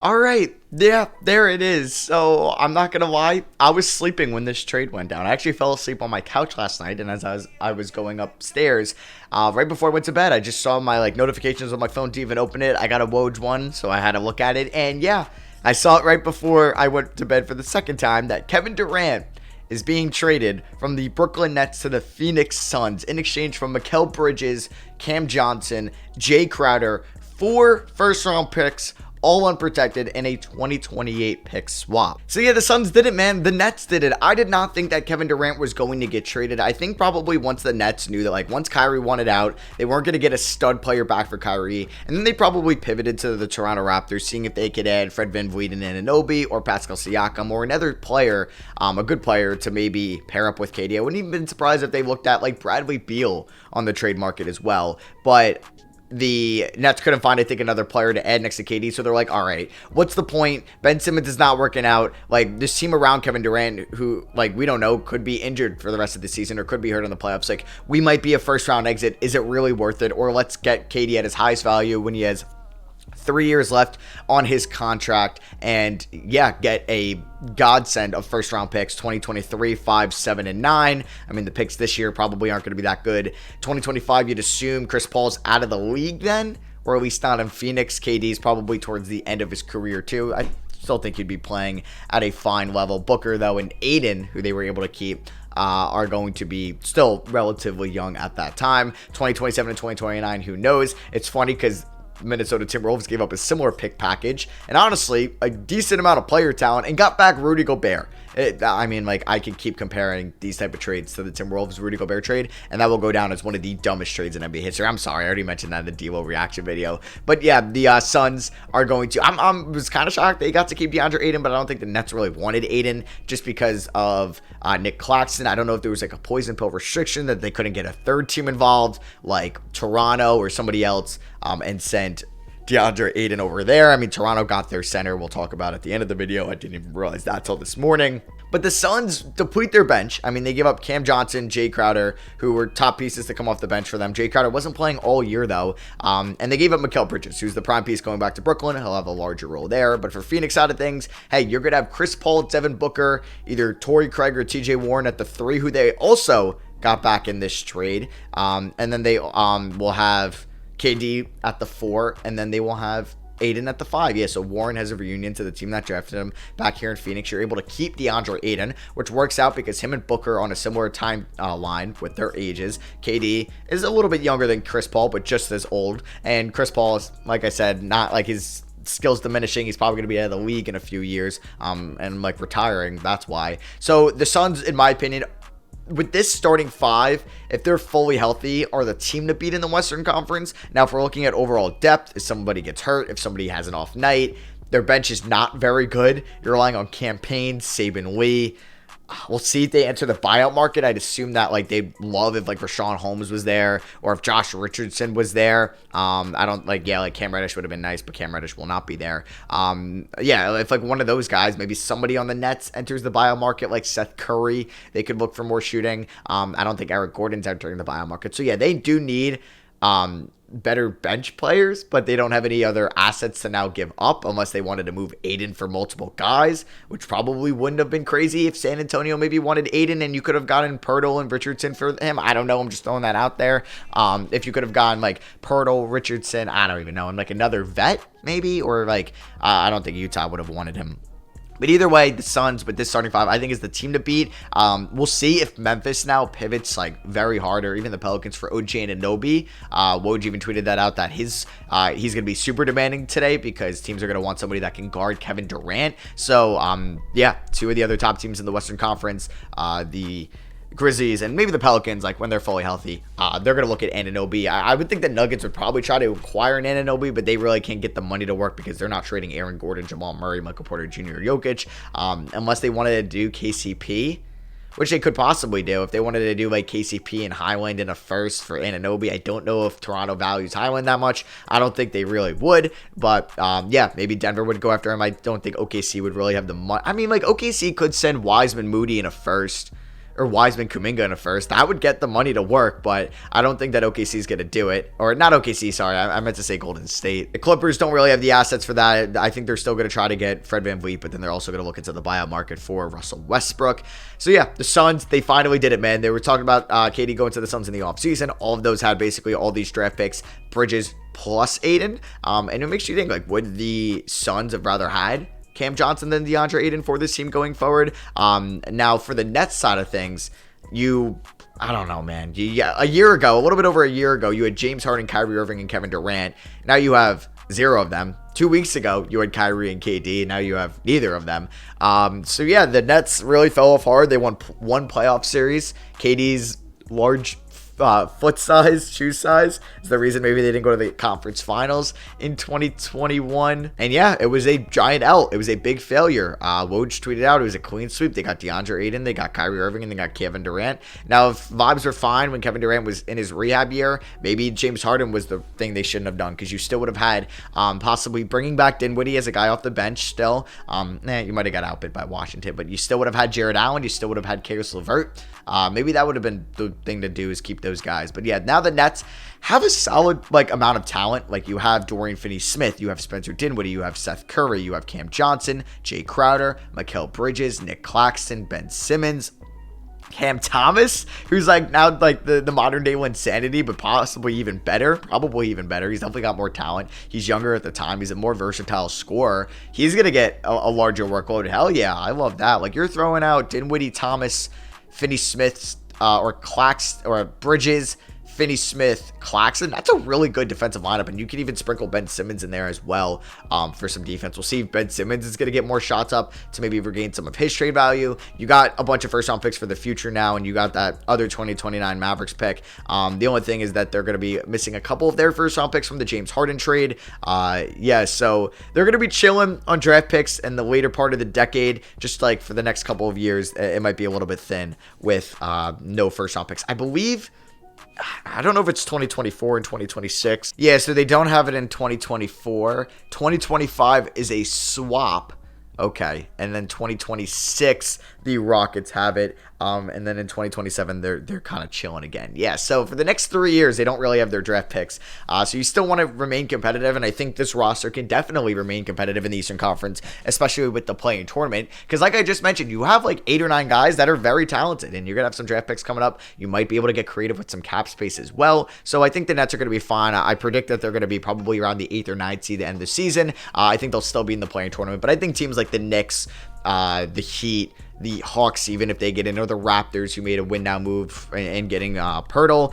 All right, yeah, there it is. So I'm not gonna lie, I was sleeping when this trade went down. I actually fell asleep on my couch last night, and as I was going upstairs, right before I went to bed, I just saw my notifications on my phone to even open it. I got a Woj one, so I had to look at it, and yeah, I saw it right before I went to bed for the second time that Kevin Durant is being traded from the Brooklyn Nets to the Phoenix Suns in exchange for Mikal Bridges, Cam Johnson, Jay Crowder, 4 first-round picks, all unprotected, in a 2028 pick swap. So yeah, the Suns did it, man. The Nets did it. I did not think that Kevin Durant was going to get traded. I think probably once the Nets knew that once Kyrie wanted out, they weren't going to get a stud player back for Kyrie, and then they probably pivoted to the Toronto Raptors, seeing if they could add Fred VanVleet and Anunoby or Pascal Siakam or another player, a good player to maybe pair up with KD. I wouldn't even been surprised if they looked at Bradley Beal on the trade market as well, but the Nets couldn't find, I think, another player to add next to KD, so they're like, all right, what's the point? Ben Simmons is not working out. This team around Kevin Durant, who, we don't know, could be injured for the rest of the season or could be hurt in the playoffs. We might be a first-round exit. Is it really worth it? Or let's get KD at his highest value when he has 3 years left on his contract, and yeah, get a godsend of first round picks 2023, 5, 7, and 9. I mean, the picks this year probably aren't going to be that good. 2025, you'd assume Chris Paul's out of the league then, or at least not in Phoenix. KD's probably towards the end of his career too. I still think he'd be playing at a fine level. Booker, though, and Aiden, who they were able to keep, are going to be still relatively young at that time. 2027 and 2029, who knows? It's funny because Minnesota Timberwolves gave up a similar pick package and honestly a decent amount of player talent and got back Rudy Gobert. I could keep comparing these type of trades to the Timberwolves Rudy Gobert trade, and that will go down as one of the dumbest trades in NBA history. I'm sorry, I already mentioned that in the D'Lo reaction video, but yeah, the Suns are going to. I was kind of shocked they got to keep DeAndre Ayton, but I don't think the Nets really wanted Ayton just because of Nick Claxton. I don't know if there was a poison pill restriction that they couldn't get a third team involved, like Toronto or somebody else, and sent DeAndre Ayton over there. I mean, Toronto got their center. We'll talk about at the end of the video. I didn't even realize that till this morning. But the Suns deplete their bench. I mean, they give up Cam Johnson, Jay Crowder, who were top pieces to come off the bench for them. Jay Crowder wasn't playing all year, though. And they gave up Mikal Bridges, who's the prime piece going back to Brooklyn. He'll have a larger role there. But for Phoenix side of things, hey, you're going to have Chris Paul, Devin Booker, either Torrey Craig or TJ Warren at the 3, who they also got back in this trade. And then they will have KD at the 4, and then they will have Aiden at the 5. Yeah, so Warren has a reunion to the team that drafted him back here in Phoenix. You're able to keep DeAndre Ayton, which works out because him and Booker are on a similar time line with their ages. KD is a little bit younger than Chris Paul, but just as old. And Chris Paul is, like I said, not his skills diminishing. He's probably going to be out of the league in a few years, and retiring. That's why. So the Suns, in my opinion, with this starting 5, if they're fully healthy, are the team to beat in the Western Conference. Now, if we're looking at overall depth, if somebody gets hurt, if somebody has an off night, their bench is not very good. You're relying on Campaign, Saban Lee. We'll see if they enter the buyout market. I'd assume that they'd love if Rashawn Holmes was there or if Josh Richardson was there. I don't Cam Reddish would have been nice, but Cam Reddish will not be there. If one of those guys, maybe somebody on the Nets enters the buyout market, like Seth Curry, they could look for more shooting. I don't think Eric Gordon's entering the buyout market. So yeah, they do need better bench players, but they don't have any other assets to now give up unless they wanted to move Aiden for multiple guys, which probably wouldn't have been crazy if San Antonio maybe wanted Aiden and you could have gotten Pirtle and Richardson for him. I don't know. I'm just throwing that out there. If you could have gotten Pirtle, Richardson, I don't even know, and another vet maybe, or I don't think Utah would have wanted him. But either way, the Suns with this starting 5, I think, is the team to beat. We'll see if Memphis now pivots very hard, or even the Pelicans for OG Anunoby. Woj even tweeted that out, that he's going to be super demanding today because teams are going to want somebody that can guard Kevin Durant. So, 2 of the other top teams in the Western Conference, the Grizzlies and maybe the Pelicans, when they're fully healthy, they're going to look at Anunoby. I would think the Nuggets would probably try to acquire an Anunoby, but they really can't get the money to work because they're not trading Aaron Gordon, Jamal Murray, Michael Porter Jr., or Jokic, unless they wanted to do KCP, which they could possibly do. If they wanted to do KCP and Highland in a first for Anunoby, I don't know if Toronto values Highland that much. I don't think they really would, but maybe Denver would go after him. I don't think OKC would really have the money. I mean, OKC could send Wiseman, Moody in a first, or Wiseman Kuminga in a first. That would get the money to work, but I don't think that OKC is going to do it. Or not OKC, sorry. I meant to say Golden State. The Clippers don't really have the assets for that. I think they're still going to try to get Fred VanVleet, but then they're also going to look into the buyout market for Russell Westbrook. So yeah, the Suns, they finally did it, man. They were talking about KD going to the Suns in the offseason. All of those had basically all these draft picks, Bridges plus Aiden. And it makes you think, like, would the Suns have rather had Cam Johnson than DeAndre Ayton for this team going forward? Now, for the Nets side of things, I don't know, man. A year ago, a little bit over a year ago, you had James Harden, Kyrie Irving, and Kevin Durant. Now you have 0 of them. 2 weeks ago, you had Kyrie and KD. Now you have neither of them. So yeah, the Nets really fell off hard. They won one playoff series. KD's large foot size, shoe size is the reason maybe they didn't go to the conference finals in 2021. And yeah, it was a giant L. It was a big failure. Woj tweeted out it was a clean sweep. They got DeAndre Ayton, they got Kyrie Irving, and they got Kevin Durant. Now, if vibes were fine when Kevin Durant was in his rehab year, maybe James Harden was the thing they shouldn't have done, because you still would have had possibly bringing back Dinwiddie as a guy off the bench still. You might have got outbid by Washington, but you still would have had Jared Allen. You still would have had Karis LeVert. Maybe that would have been the thing to do, is keep those guys. But yeah, now the Nets have a solid amount of talent. Like, you have Dorian Finney-Smith, you have Spencer Dinwiddie, you have Seth Curry, you have Cam Johnson, Jay Crowder, Mikal Bridges, Nick Claxton, Ben Simmons, Cam Thomas, who's now the modern day Linsanity, but possibly even better. Probably even better. He's definitely got more talent. He's younger at the time. He's a more versatile scorer. He's going to get a larger workload. Hell yeah, I love that. Like, you're throwing out Dinwiddie, Thomas, Finney-Smith, or Bridges, Finney-Smith, Claxton. That's a really good defensive lineup, and you can even sprinkle Ben Simmons in there as well for some defense. We'll see if Ben Simmons is going to get more shots up to maybe regain some of his trade value. You got a bunch of first-round picks for the future now, and you got that other 2029 Mavericks pick. The only thing is that they're going to be missing a couple of their first-round picks from the James Harden trade. So they're going to be chilling on draft picks in the later part of the decade. Just like for the next couple of years, it might be a little bit thin with no first-round picks. I don't know if it's 2024 and 2026. Yeah, so they don't have it in 2024. 2025 is a swap. Okay. And then 2026, the Rockets have it. And then in 2027, they're kind of chilling again. Yeah, so for the next 3 years, they don't really have their draft picks. So you still want to remain competitive, and I think this roster can definitely remain competitive in the Eastern Conference, especially with the play-in tournament. Because like I just mentioned, you have 8 or 9 guys that are very talented, and you're going to have some draft picks coming up. You might be able to get creative with some cap space as well. So I think the Nets are going to be fine. I predict that they're going to be probably around the 8th or 9th seed at the end of the season. I think they'll still be in the play-in tournament, but I think teams like the Knicks, the Heat, the Hawks, even if they get in, or the Raptors, who made a win now move and getting Pirtle,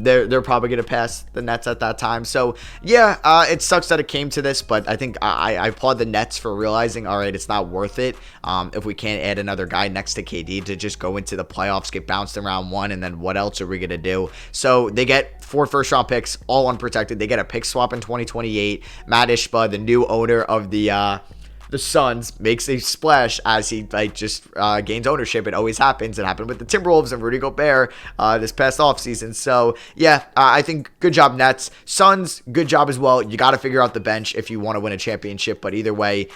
they're probably going to pass the Nets at that time. So yeah, it sucks that it came to this, but I think I applaud the Nets for realizing, all right, it's not worth it if we can't add another guy next to KD to just go into the playoffs, get bounced in round 1, and then what else are we going to do? So they get 4 first-round picks, all unprotected. They get a pick swap in 2028. Matt Ishbia, the new owner of the Suns, makes a splash as he just gains ownership. It always happens. It happened with the Timberwolves and Rudy Gobert this past offseason. So yeah, I think good job Nets. Suns, good job as well. You got to figure out the bench if you want to win a championship, but either way,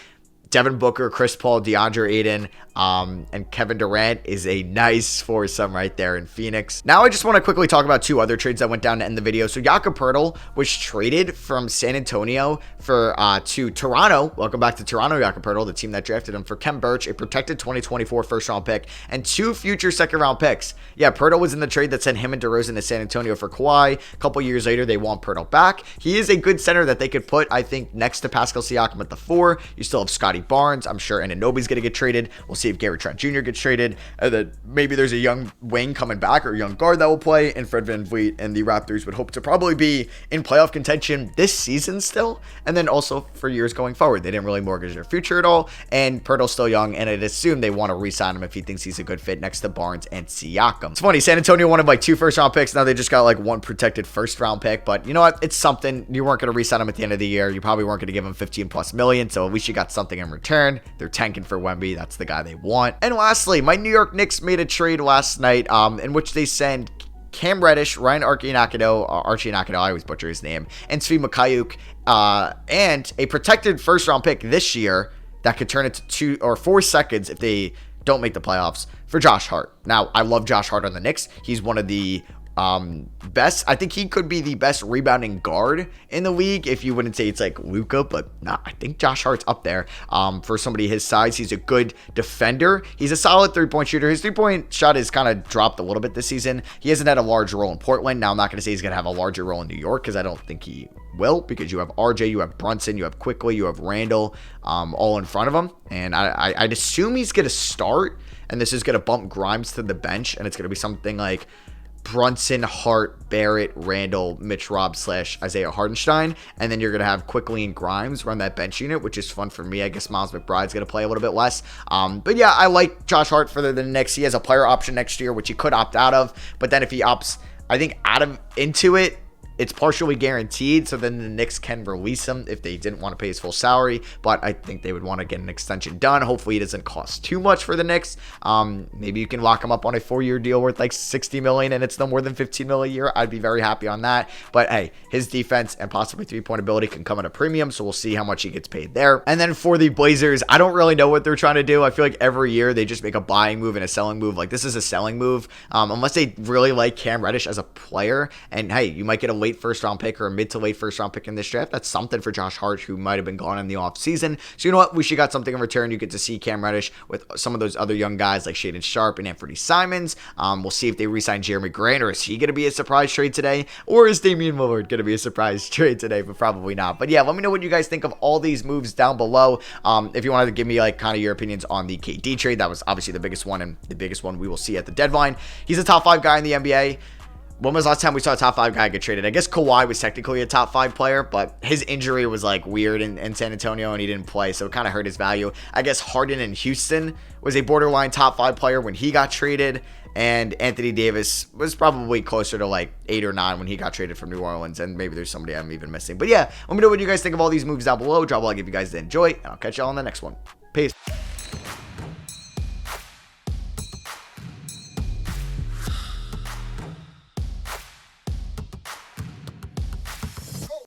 Devin Booker, Chris Paul, DeAndre Ayton, and Kevin Durant is a nice foursome right there in Phoenix. Now I just want to quickly talk about 2 other trades that went down to end the video. So Jakob Poeltl was traded from San Antonio to Toronto. Welcome back to Toronto, Jakob Poeltl, the team that drafted him, for Khem Birch, a protected 2024 first-round pick, and 2 future second-round picks. Yeah, Poeltl was in the trade that sent him and DeRozan to San Antonio for Kawhi. A couple years later, they want Poeltl back. He is a good center that they could put, I think, next to Pascal Siakam at the 4. You still have Scotty Barnes. I'm sure Anunoby's going to get traded. We'll see if Gary Trent Jr. gets traded. Then maybe there's a young wing coming back, or a young guard that will play, and Fred VanVleet and the Raptors would hope to probably be in playoff contention this season still, and then also for years going forward. They didn't really mortgage their future at all, and Poeltl's still young, and I'd assume they want to re-sign him if he thinks he's a good fit next to Barnes and Siakam. It's funny, San Antonio wanted 2 first-round picks. Now they just got 1 protected first-round pick, but you know what? It's something. You weren't going to re-sign him at the end of the year. You probably weren't going to give him $15+ million, so at least you got something in return. They're tanking for Wemby. That's the guy they want. And lastly, my New York Knicks made a trade last night in which they send Cam Reddish, Ryan Arcidiacono, I always butcher his name, and Svi Mikhailiuk, and a protected first-round pick this year that could turn into 2 or 4 seconds if they don't make the playoffs for Josh Hart. Now, I love Josh Hart on the Knicks. He's one of the best. I think he could be the best rebounding guard in the league, if you wouldn't say it's like Luka, but nah, I think Josh Hart's up there for somebody his size. He's a good defender. He's a solid 3-point shooter. His 3-point shot has kind of dropped a little bit this season. He hasn't had a large role in Portland. Now, I'm not going to say he's going to have a larger role in New York, because I don't think he will, because you have RJ, you have Brunson, you have Quickly, you have Randall all in front of him, and I'd assume he's going to start, and this is going to bump Grimes to the bench, and it's going to be something like Brunson, Hart, Barrett, Randall, Mitch Robb / Isaiah Hardenstein, and then you're going to have Quickly and Grimes run that bench unit, which is fun for me. I guess Miles McBride's going to play a little bit less. But yeah, I like Josh Hart for the Knicks. He has a player option next year, which he could opt out of, but then if he opts, I think, into it, it's partially guaranteed, so then the Knicks can release him if they didn't want to pay his full salary, but I think they would want to get an extension done. Hopefully it doesn't cost too much for the Knicks. Maybe you can lock him up on a 4-year deal worth like $60 million, and it's no more than $15 million a year. I'd be very happy on that, but hey, his defense and possibly 3-point ability can come at a premium, so we'll see how much he gets paid there. And then for the Blazers, I don't really know what they're trying to do. I feel like every year they just make a buying move and a selling move. Like, this is a selling move, unless they really like Cam Reddish as a player, and hey, you might get a late first-round pick or a mid to late first round pick in this draft. That's something for Josh Hart, who might have been gone in the offseason. So you know what? We should got something in return. You get to see Cam Reddish with some of those other young guys like Shaedon Sharpe and Anthony Simons. We'll see if they re-sign Jeremy Grant, or is he going to be a surprise trade today? Or is Damian Lillard going to be a surprise trade today? But probably not. But yeah, let me know what you guys think of all these moves down below. If you wanted to give me like kind of your opinions on the KD trade, that was obviously the biggest one, and the biggest one we will see at the deadline. He's a top 5 guy in the NBA. When was the last time we saw a top 5 guy get traded? I guess Kawhi was technically a top 5 player, but his injury was like weird in San Antonio, and he didn't play, so it kind of hurt his value. I guess Harden in Houston was a borderline top 5 player when he got traded, and Anthony Davis was probably closer to like 8 or 9 when he got traded from New Orleans, and maybe there's somebody I'm even missing. But yeah, let me know what you guys think of all these moves down below. Drop a like if you guys did enjoy, and I'll catch y'all on the next one. Peace.